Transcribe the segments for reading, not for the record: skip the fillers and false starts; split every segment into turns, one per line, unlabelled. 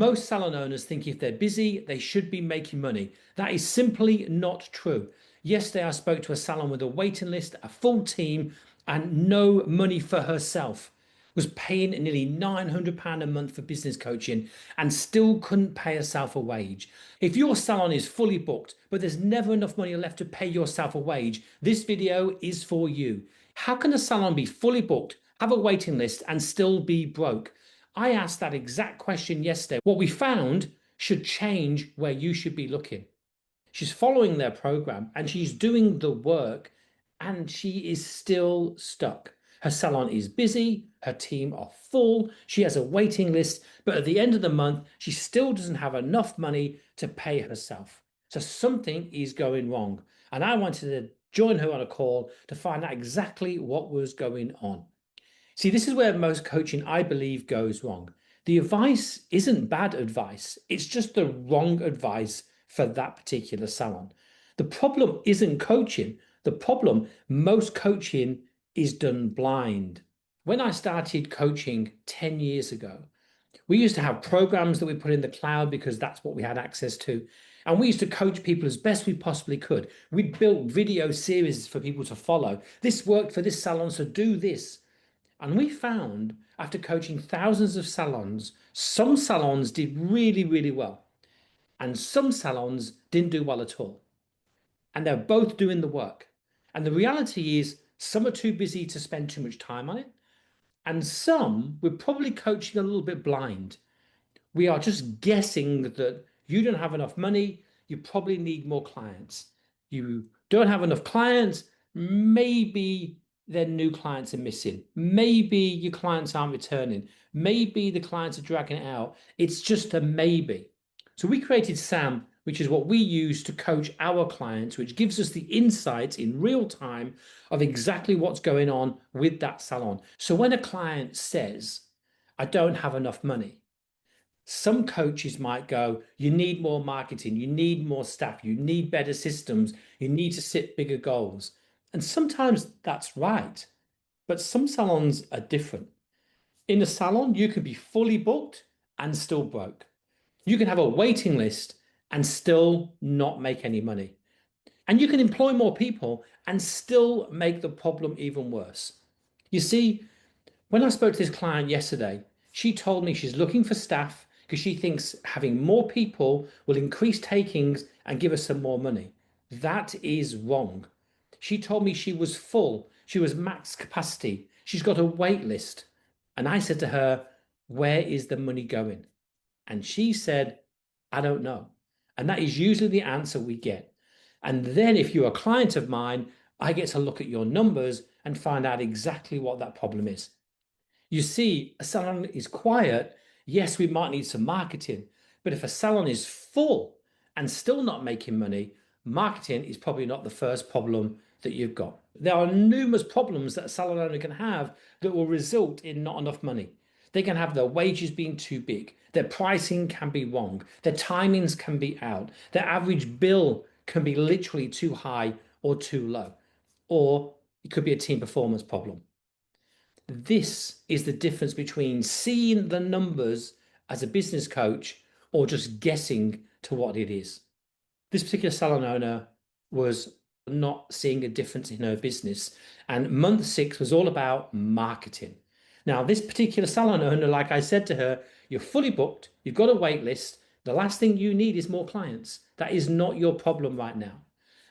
Most salon owners think if they're busy, they should be making money. That is simply not true. Yesterday, I spoke to a salon with a waiting list, a full team, and no money for herself. Was paying nearly £900 a month for business coaching and still couldn't pay herself a wage. If your salon is fully booked, but there's never enough money left to pay yourself a wage, this video is for you. How can a salon be fully booked, have a waiting list, and still be broke? I asked that exact question yesterday. What we found should change where you should be looking. She's following their program and she's doing the work, and she is still stuck. Her salon is busy, her team are full, she has a waiting list, but at the end of the month, she still doesn't have enough money to pay herself. So something is going wrong. And I wanted to join her on a call to find out exactly what was going on. See, this is where most coaching, I believe, goes wrong. The advice isn't bad advice, it's just the wrong advice for that particular salon. The problem isn't coaching. The problem, most coaching is done blind. When I started coaching 10 years ago, we used to have programs that we put in the cloud because that's what we had access to. And we used to coach people as best we possibly could. We built video series for people to follow. This worked for this salon, so do this. And we found, after coaching thousands of salons, some salons did really, really well. And some salons didn't do well at all. And they're both doing the work. And the reality is, some are too busy to spend too much time on it. And some we're probably coaching a little bit blind. We are just guessing that you don't have enough money, you probably need more clients. You don't have enough clients, maybe their new clients are missing. Maybe your clients aren't returning. Maybe the clients are dragging it out. It's just a maybe. So we created SAM, which is what we use to coach our clients, which gives us the insights in real time of exactly what's going on with that salon. So when a client says, I don't have enough money, some coaches might go, you need more marketing, you need more staff, you need better systems, you need to set bigger goals. And sometimes that's right, but some salons are different. In a salon, you can be fully booked and still broke. You can have a waiting list and still not make any money. And you can employ more people and still make the problem even worse. You see, when I spoke to this client yesterday, she told me she's looking for staff because she thinks having more people will increase takings and give us some more money. That is wrong. She told me she was full, she was max capacity, she's got a wait list. And I said to her, where is the money going? And she said, I don't know. And that is usually the answer we get. And then if you're a client of mine, I get to look at your numbers and find out exactly what that problem is. You see, a salon is quiet. Yes, we might need some marketing, but if a salon is full and still not making money, marketing is probably not the first problem that you've got. There are numerous problems that a salon owner can have that will result in not enough money. They can have their wages being too big, their pricing can be wrong, their timings can be out, their average bill can be literally too high or too low, or it could be a team performance problem. This is the difference between seeing the numbers as a business coach or just guessing to what it is. This particular salon owner was not seeing a difference in her business, and month 6 was all about marketing. Now, this particular salon owner, like I said to her, you're fully booked, you've got a wait list. The last thing you need is more clients. That is not your problem right now.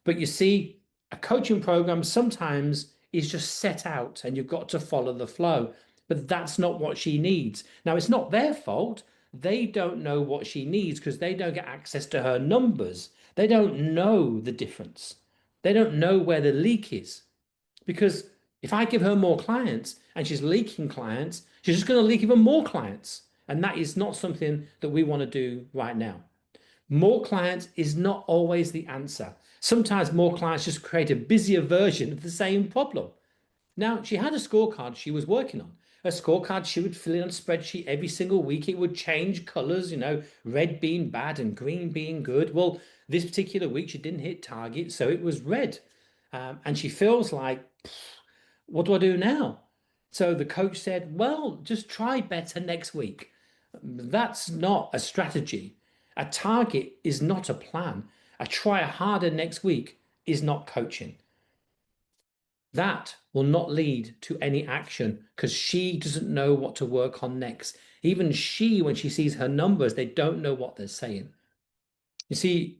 But you see, a coaching program sometimes is just set out and you've got to follow the flow. But that's not what she needs. Now, it's not their fault. They don't know what she needs because they don't get access to her numbers. They don't know the difference. They don't know where the leak is. Because if I give her more clients and she's leaking clients, she's just going to leak even more clients. And that is not something that we want to do right now. More clients is not always the answer. Sometimes more clients just create a busier version of the same problem. Now, she had a scorecard she was working on. A scorecard she would fill in on a spreadsheet every single week. It would change colors, red being bad and green being good. Well, this particular week she didn't hit target, so it was red. And she feels like, what do I do now? So the coach said, well, just try better next week. That's not a strategy. A target is not a plan. A try harder next week is not coaching. That will not lead to any action because she doesn't know what to work on next. Even she, when she sees her numbers, they don't know what they're saying. You see,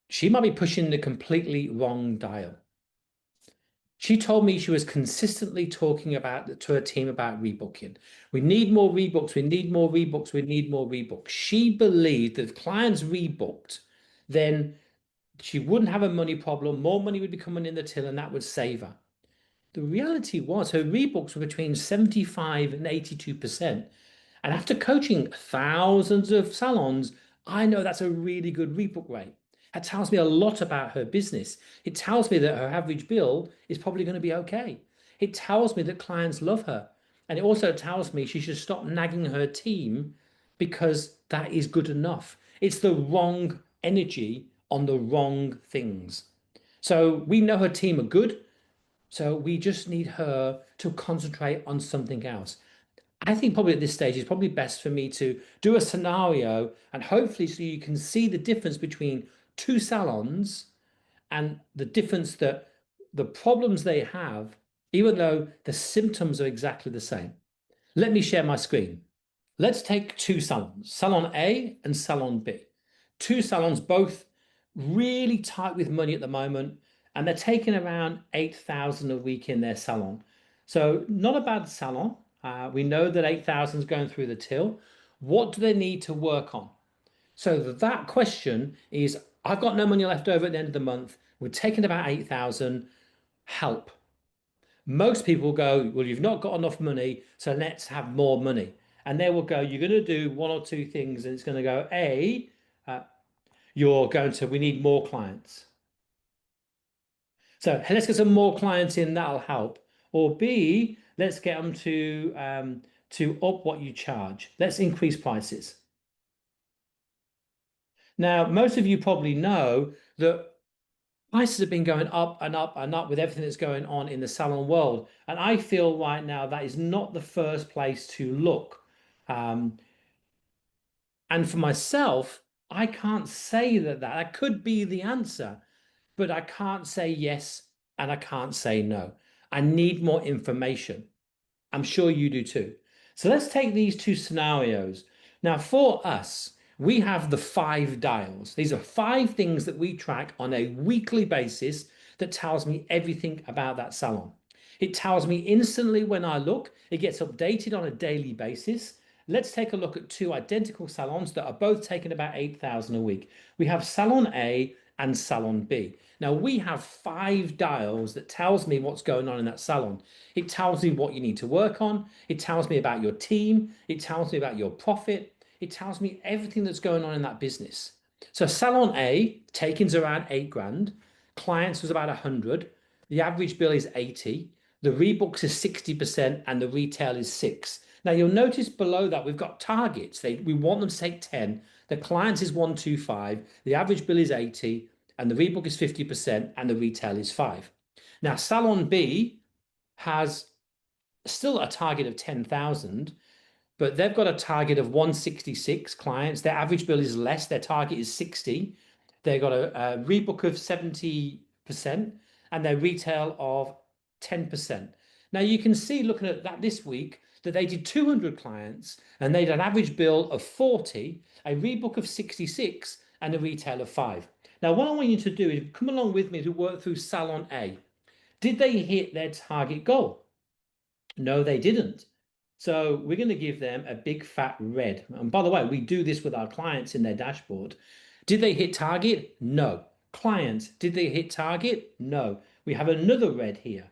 she might be pushing the completely wrong dial. She told me she was consistently talking about to her team about rebooking. We need more rebooks. We need more rebooks. We need more rebooks. She believed that if clients rebooked, then she wouldn't have a money problem. More money would be coming in the till, and that would save her. The reality was her rebooks were between 75 and 82%. And after coaching thousands of salons, I know that's a really good rebook rate. That tells me a lot about her business. It tells me that her average bill is probably going to be okay. It tells me that clients love her. And it also tells me she should stop nagging her team because that is good enough. It's the wrong energy on the wrong things. So we know her team are good. So we just need her to concentrate on something else. I think probably at this stage it's probably best for me to do a scenario and hopefully so you can see the difference between two salons and the difference that the problems they have, even though the symptoms are exactly the same. Let me share my screen. Let's take two salons, Salon A and Salon B. Two salons, both really tight with money at the moment, and they're taking around 8,000 a week in their salon. So not a bad salon. We know that 8,000 is going through the till. What do they need to work on? So that question is, I've got no money left over at the end of the month. We're taking about 8,000. Help. Most people go, well, you've not got enough money, so let's have more money. And they will go, you're going to do one or two things, and it's going to go, A, uh, we need more clients. So let's get some more clients in, that'll help. Or B, let's get them to up what you charge. Let's increase prices. Now, most of you probably know that prices have been going up and up and up with everything that's going on in the salon world. And I feel right now that is not the first place to look. Um, and for myself, I can't say that could be the answer, but I can't say yes and I can't say no. I need more information. I'm sure you do too. So let's take these two scenarios. Now, for us, we have the five dials. These are five things that we track on a weekly basis that tells me everything about that salon. It tells me instantly when I look, it gets updated on a daily basis. Let's take a look at two identical salons that are both taking about 8,000 a week. We have Salon A and Salon B. Now we have five dials that tells me what's going on in that salon. It tells me what you need to work on. It tells me about your team. It tells me about your profit. It tells me everything that's going on in that business. So Salon A, takings around 8 grand. Clients was about 100. The average bill is 80. The rebooks is 60% and the retail is 6. Now you'll notice below that we've got targets. We want them to take 10. The clients is 125. The average bill is 80 and the rebook is 50% and the retail is 5. Now Salon B has still a target of 10,000, but they've got a target of 166 clients. Their average bill is less. Their target is 60. They've got a rebook of 70% and their retail of 10%. Now you can see looking at that this week that they did 200 clients and they had an average bill of 40, a rebook of 66 and a retail of 5. Now what I want you to do is come along with me to work through Salon A. Did they hit their target goal? No, they didn't. So we're going to give them a big fat red. And by the way, we do this with our clients in their dashboard. Did they hit target? No. Clients, did they hit target? No. We have another red here.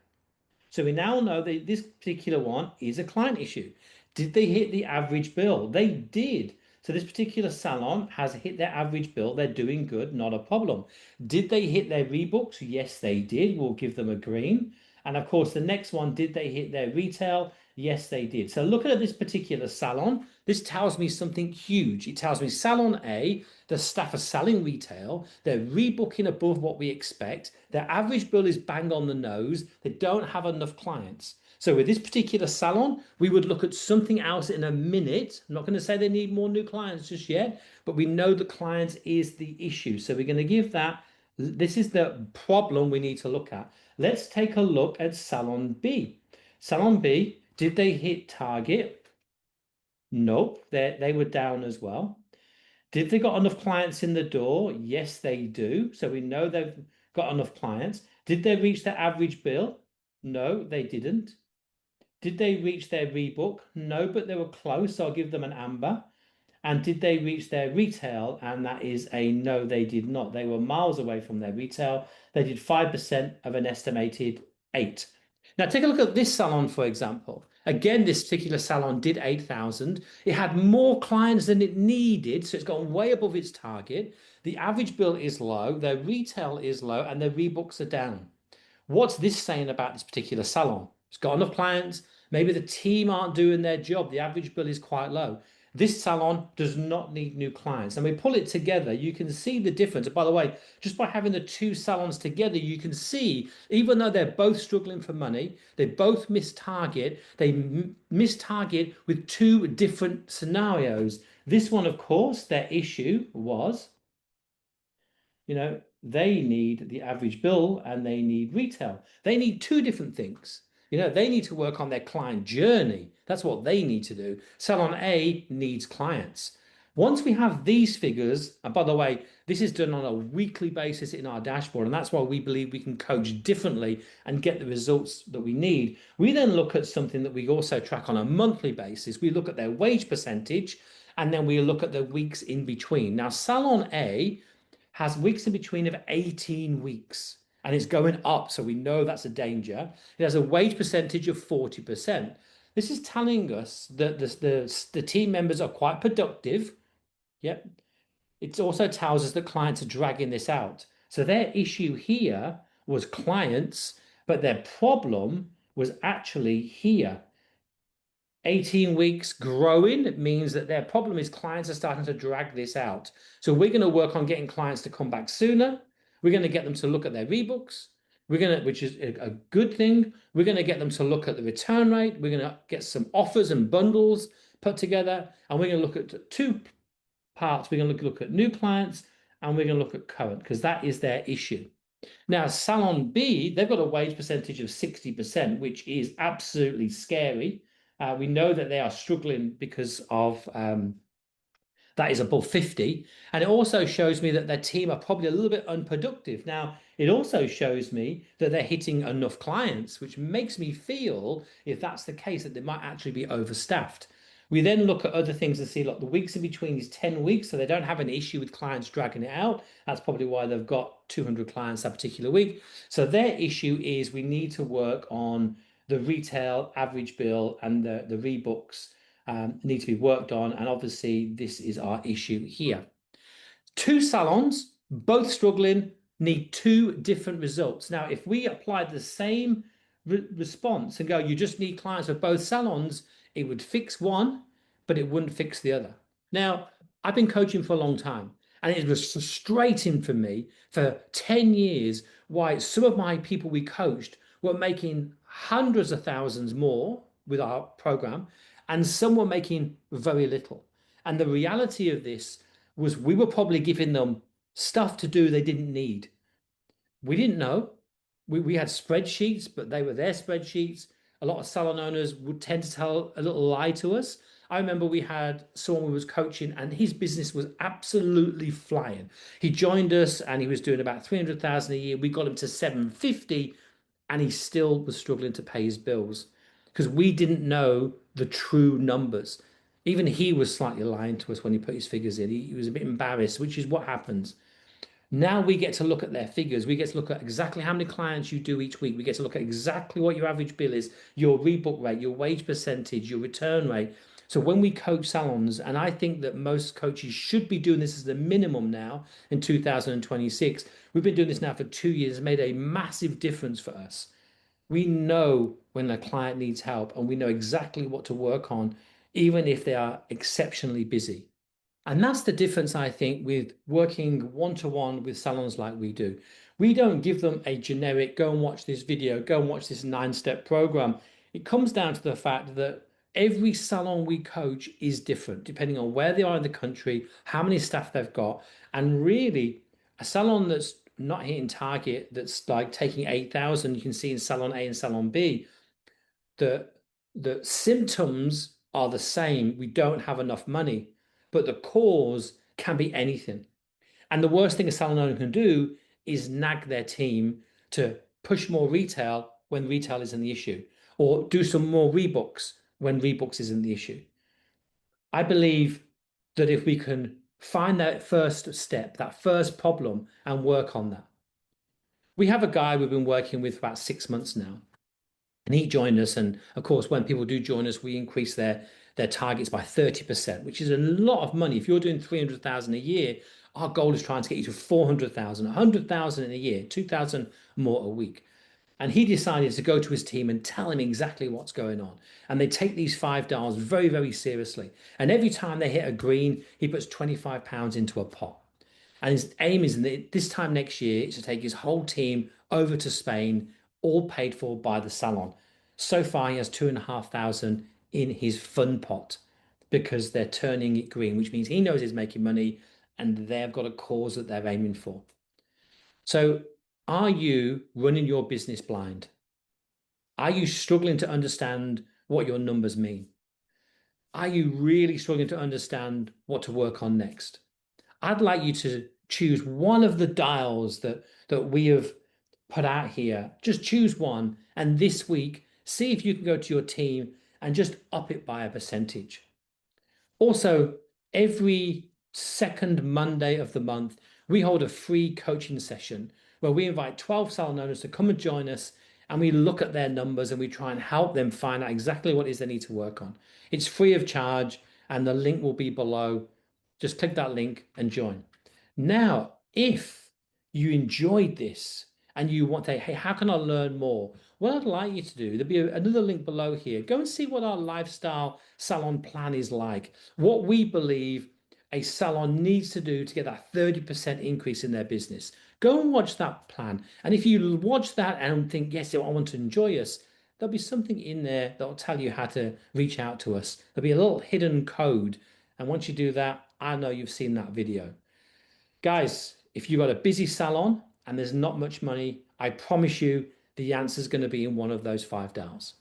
So we now know that this particular one is a client issue. Did they hit the average bill? They did. So this particular salon has hit their average bill. They're doing good, not a problem. Did they hit their rebooks? Yes, they did. We'll give them a green. And of course, the next one, did they hit their retail? Yes, they did. So looking at this particular salon, this tells me something huge. It tells me Salon A, the staff are selling retail. They're rebooking above what we expect. Their average bill is bang on the nose. They don't have enough clients. So with this particular salon, we would look at something else in a minute. I'm not going to say they need more new clients just yet, but we know that clients is the issue. So we're going to give that, this is the problem we need to look at. Let's take a look at Salon B. Salon B, did they hit target? Nope, they were down as well. Did they got enough clients in the door? Yes, they do. So we know they've got enough clients. Did they reach their average bill? No, they didn't. Did they reach their rebook? No, but they were close. So I'll give them an amber. And did they reach their retail? And that is a no, they did not. They were miles away from their retail. They did 5% of an estimated 8. Now take a look at this salon, for example. Again, this particular salon did 8,000. It had more clients than it needed, so it's gone way above its target. The average bill is low, their retail is low, and their rebooks are down. What's this saying about this particular salon? It's got enough clients. Maybe the team aren't doing their job. The average bill is quite low. This salon does not need new clients. And we pull it together, you can see the difference. And by the way, just by having the two salons together, you can see, even though they're both struggling for money, they both miss target, they miss target with two different scenarios. This one, of course, their issue was, they need the average bill and they need retail. They need two different things. They need to work on their client journey. That's what they need to do. Salon A needs clients. Once we have these figures, and by the way, this is done on a weekly basis in our dashboard, and that's why we believe we can coach differently and get the results that we need. We then look at something that we also track on a monthly basis. We look at their wage percentage, and then we look at the weeks in between. Now, Salon A has weeks in between of 18 weeks and it's going up. So we know that's a danger. It has a wage percentage of 40%. This is telling us that the team members are quite productive. Yep. It also tells us that clients are dragging this out. So their issue here was clients, but their problem was actually here. 18 weeks growing means that their problem is clients are starting to drag this out. So we're going to work on getting clients to come back sooner. We're going to get them to look at their rebooks. Which is a good thing. We're going to get them to look at the return rate. We're going to get some offers and bundles put together. And we're going to look at two parts. We're going to look at new clients and we're going to look at current because that is their issue. Now, Salon B, they've got a wage percentage of 60%, which is absolutely scary. We know that they are struggling because of that is above 50. And it also shows me that their team are probably a little bit unproductive. Now, it also shows me that they're hitting enough clients, which makes me feel, if that's the case, that they might actually be overstaffed. We then look at other things and see, look, the weeks in between is 10 weeks, so they don't have an issue with clients dragging it out. That's probably why they've got 200 clients that particular week. So their issue is we need to work on the retail average bill and the rebooks need to be worked on. And obviously, this is our issue here. Two salons, both struggling, need two different results. Now, if we applied the same response and go, you just need clients of both salons, it would fix one, but it wouldn't fix the other. Now, I've been coaching for a long time, and it was frustrating for me for 10 years why some of my people we coached were making hundreds of thousands more with our program, and some were making very little. And the reality of this was we were probably giving them stuff to do they didn't need. We didn't know. We had spreadsheets, but they were their spreadsheets. A lot of salon owners would tend to tell a little lie to us. I remember we had someone who was coaching and his business was absolutely flying. He joined us and he was doing about 300,000 a year. We got him to 750 and he still was struggling to pay his bills because we didn't know the true numbers. Even he was slightly lying to us when he put his figures in. He was a bit embarrassed, which is what happens. Now we get to look at their figures. We get to look at exactly how many clients you do each week. We get to look at exactly what your average bill is, your rebook rate, your wage percentage, your return rate. So when we coach salons, and I think that most coaches should be doing this as the minimum now in 2026. We've been doing this now for 2 years, made a massive difference for us. We know when a client needs help and we know exactly what to work on, even if they are exceptionally busy. And that's the difference, I think, with working one-to-one with salons like we do. We don't give them a generic, go and watch this video, go and watch this 9-step program. It comes down to the fact that every salon we coach is different, depending on where they are in the country, how many staff they've got, and really a salon that's not hitting target, that's like taking 8,000, you can see in Salon A and Salon B, the the symptoms are the same. We don't have enough money, but the cause can be anything. And the worst thing a salon owner can do is nag their team to push more retail when retail isn't the issue, or do some more rebooks when rebooks isn't the issue. I believe that if we can find that first step, that first problem, and work on that. We have a guy we've been working with for about 6 months now, and he joined us. And of course, when people do join us, we increase their targets by 30%, which is a lot of money. If you're doing 300,000 a year, our goal is trying to get you to 400,000, 100,000 in a year, 2,000 more a week. And he decided to go to his team and tell him exactly what's going on. And they take these $5 very, very seriously. And every time they hit a green, he puts £25 into a pot. And his aim is this time next year is to take his whole team over to Spain, all paid for by the salon. So far, he has 2,500 in his fun pot because they're turning it green, which means he knows he's making money and they've got a cause that they're aiming for. So, are you running your business blind? Are you struggling to understand what your numbers mean? Are you really struggling to understand what to work on next? I'd like you to choose one of the dials that we have put out here. Just choose one, and this week, see if you can go to your team and just up it by a percentage. Also, every second Monday of the month, we hold a free coaching session where we invite 12 salon owners to come and join us, and we look at their numbers and we try and help them find out exactly what it is they need to work on. It's free of charge, and the link will be below. Just click that link and join. Now, if you enjoyed this and you want to, hey, how can I learn more? What I'd like you to do, there'll be another link below here. Go and see what our lifestyle salon plan is like, what we believe a salon needs to do to get that 30% increase in their business. Go and watch that plan. And if you watch that and think, yes, I want to enjoy us, there'll be something in there that'll tell you how to reach out to us. There'll be a little hidden code. And once you do that, I know you've seen that video. Guys, if you've got a busy salon and there's not much money, I promise you the answer is going to be in one of those 5 dials.